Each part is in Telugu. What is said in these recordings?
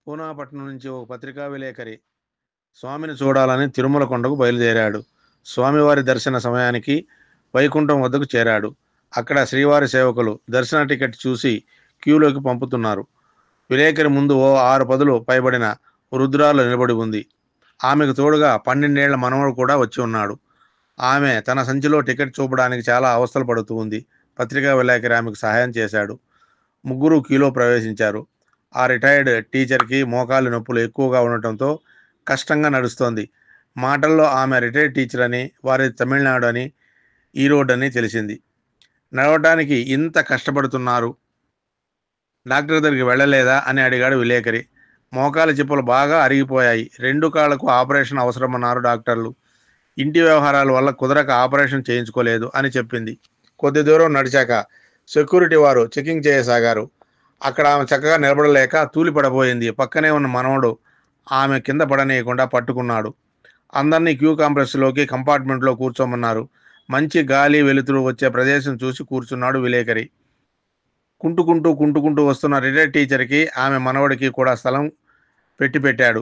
పూనాపట్నం నుంచి ఒక పత్రికా విలేకరి స్వామిని చూడాలని తిరుమల కొండకు బయలుదేరాడు. స్వామివారి దర్శన సమయానికి వైకుంఠం వద్దకు చేరాడు. అక్కడ శ్రీవారి సేవకులు దర్శన టికెట్ చూసి క్యూలోకి పంపుతున్నారు. విలేకరి ముందు ఓ 6 పదులు పైబడిన వృద్ధురాలు నిలబడి ఉంది. ఆమెకు తోడుగా 12 ఏళ్ల మనవడు కూడా వచ్చి ఉన్నాడు. ఆమె తన సంచిలో టికెట్ చూపడానికి చాలా అవస్థలు పడుతూ ఉంది. పత్రికా విలేకరి ఆమెకు సహాయం చేశాడు. ముగ్గురు క్యూలో ప్రవేశించారు. ఆ రిటైర్డ్ టీచర్కి మోకాలి నొప్పులు ఎక్కువగా ఉండటంతో కష్టంగా నడుస్తోంది. మాటల్లో ఆమె రిటైర్డ్ టీచర్ అని, వారి తమిళనాడు అని, ఈరోడ్ అని తెలిసింది. నడవటానికి ఇంత కష్టపడుతున్నారు, డాక్టర్ దగ్గరికి వెళ్ళలేదా అని అడిగాడు విలేకరి. మోకాలి చిప్పలు బాగా అరిగిపోయాయి, 2 కాళ్లకు ఆపరేషన్ అవసరమన్నారు డాక్టర్లు. ఇంటి వ్యవహారాల వల్ల కుదరక ఆపరేషన్ చేయించుకోలేదు అని చెప్పింది. కొద్ది దూరం నడిచాక సెక్యూరిటీ వారు చెకింగ్ చేయసాగారు. అక్కడ ఆమె చక్కగా నిలబడలేక తూలి పడబోయింది. పక్కనే ఉన్న మనవడు ఆమె కింద పడనీయకుండా పట్టుకున్నాడు. అందరినీ క్యూ కాంప్లెక్స్లోకి కంపార్ట్మెంట్లో కూర్చోమన్నారు. మంచి గాలి వెలుతురు వచ్చే ప్రదేశం చూసి కూర్చున్నాడు విలేకరి. కుంటుకుంటూ వస్తున్న రిటైర్డ్ టీచర్కి, ఆమె మనవడికి కూడా స్థలం పెట్టాడు.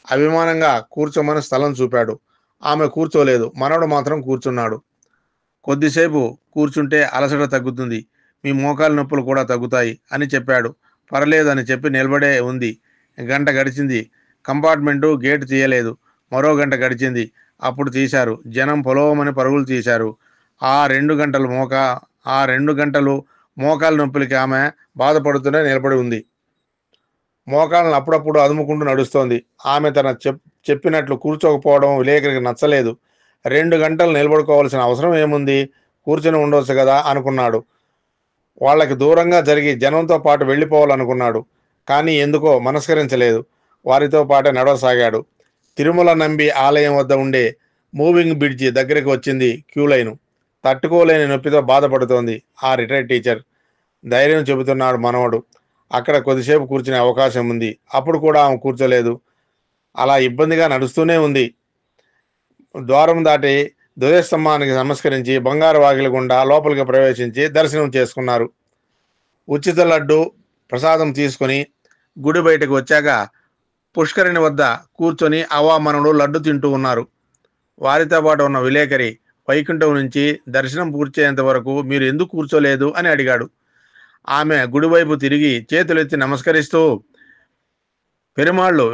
అభిమానంగా కూర్చోమని స్థలం చూపాడు. ఆమె కూర్చోలేదు. మనవడు మాత్రం కూర్చున్నాడు. కొద్దిసేపు కూర్చుంటే అలసట తగ్గుతుంది, మీ మోకాలు నొప్పులు కూడా తగ్గుతాయి అని చెప్పాడు. పర్లేదు అని చెప్పి నిలబడే ఉంది. గంట గడిచింది. కంపార్ట్మెంటు గేటు తీయలేదు. మరో గంట గడిచింది. అప్పుడు తీశారు. జనం పొలోమని పరుగులు తీశారు. ఆ 2 గంటలు మోకాలు నొప్పులకి ఆమె బాధపడుతూనే నిలబడి ఉంది. మోకాళ్ళను అప్పుడప్పుడు అదుముకుంటూ నడుస్తోంది. ఆమె తన చెప్పినట్లు కూర్చోకపోవడం విలేకరికి నచ్చలేదు. 2 గంటలు నిలబడుకోవాల్సిన అవసరం ఏముంది, కూర్చొని ఉండవచ్చు కదా అనుకున్నాడు. వాళ్ళకి దూరంగా జరిగి జనంతో పాటు వెళ్ళిపోవాలనుకున్నాడు. కానీ ఎందుకో మనస్కరించలేదు. వారితో పాటే నడవసాగాడు. తిరుమల నంబి ఆలయం వద్ద ఉండే మూవింగ్ బ్రిడ్జి దగ్గరికి వచ్చింది క్యూ లైను. తట్టుకోలేని నొప్పితో బాధపడుతోంది ఆ రిటైర్డ్ టీచర్. ధైర్యం చెబుతున్నాడు మనవడు. అక్కడ కొద్దిసేపు కూర్చునే అవకాశం ఉంది. అప్పుడు కూడా ఆమె కూర్చోలేదు. అలా ఇబ్బందిగా నడుస్తూనే ఉంది. ద్వారం దాటి ధ్వజస్తంభానికి నమస్కరించి బంగారు వాకిలి గుండా లోపలికి ప్రవేశించి దర్శనం చేసుకున్నారు. ఉచిత లడ్డు ప్రసాదం తీసుకుని గుడి బయటకు వచ్చాక పుష్కరిణి వద్ద కూర్చొని అవామనుడు లడ్డు తింటూ ఉన్నారు. వారితో పాటు ఉన్న విలేకరి వైకుంఠం నుంచి దర్శనం పూర్తయ్యేంత వరకు మీరు ఎందుకు కూర్చోలేదు అని అడిగాడు. ఆమె గుడివైపు తిరిగి చేతులెత్తి నమస్కరిస్తూ, పెరుమాళ్ళు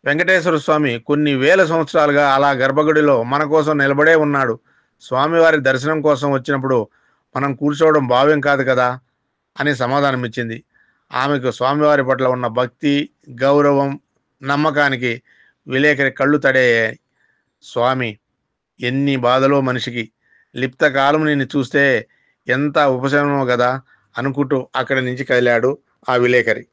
వెంకటేశ్వర స్వామి కొన్ని వేల సంవత్సరాలుగా అలా గర్భగుడిలో మన కోసం నిలబడే ఉన్నాడు. స్వామివారి దర్శనం కోసం వచ్చినప్పుడు మనం కూర్చోవడం భావ్యం కాదు కదా అని సమాధానమిచ్చింది. ఆమెకు స్వామివారి పట్ల ఉన్న భక్తి, గౌరవం, నమ్మకానికి విలేకరి కళ్ళు తడయ్యాయి. స్వామి, ఎన్ని బాధలో మనిషికి, లిప్తకాలం నిన్ను చూస్తే ఎంత ఉపశమనమో కదా అనుకుంటూ అక్కడి నుంచి కదిలాడు ఆ విలేకరి.